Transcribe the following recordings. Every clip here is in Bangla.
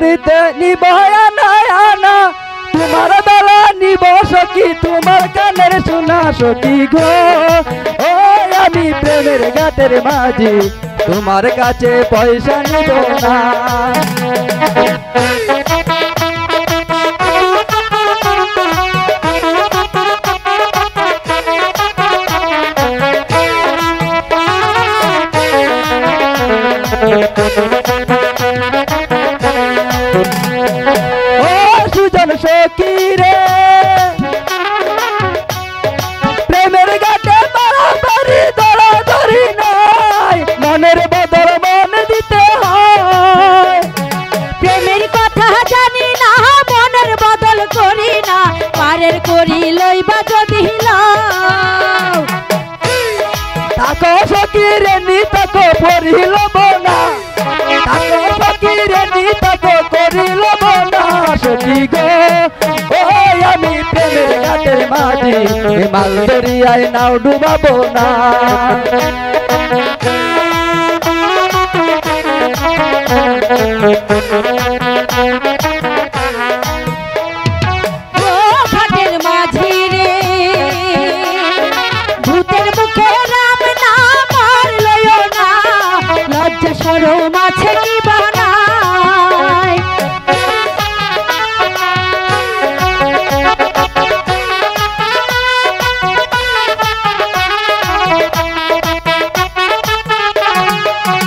বাড়িতে নিব আনা আনা তোমার বেলা নিব সখী তোমার কানের শোনা সখী গো ও আমি প্রেমের ঘাটের মাঝি তোমার কাছে পয়সা নিব না ও সুজন সখী রে প্রেমের ঘাটে মারামারি দরাদরি নাই মনের বদল মন দিতে হয় প্রেমের কথা জানি না মনের বদল করি না পারের করি লইবা যদি লও তাকো সখী রে নি তাকো পরিল বনা তাকো সখী রে নি তাকো করিল বনা সখী গো ও আমি প্রেমের ঘাটের মাঝি মাল দরিয়ায় নাও ডুবাবো না ও ঘাটের মাঝি রে ভূতের মুখে রাম নাম আর লইও না লজ্জা শরম আছে কি বানায়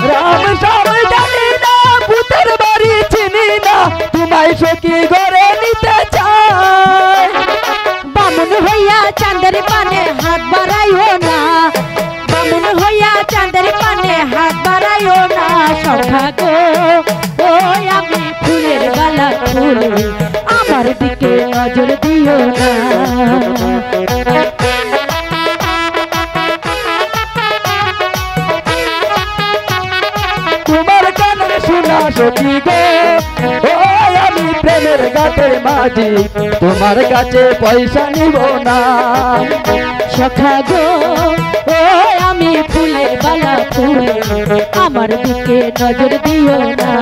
রাম সব জানি না ভূতের বাড়ি চিনি না তোমায় সখী ঘরে নিতে চাই বামুন হইয়া চাঁদের পানে হাত বাড়াইও না বামুন হইয়া চাঁদের পানে হাত বাড়াইও না সখা গো ও আমি ফুলের বালা ফুল আমার দিকে নজর দিও না তোমার কানের শোনা সখী গো ও আমি প্রেমের ঘাটের মাঝি তোমার কাছে পয়সা নিব না সখা গো ও আমি ফুলের বালা ফুল আমার দিকে নজর দিও না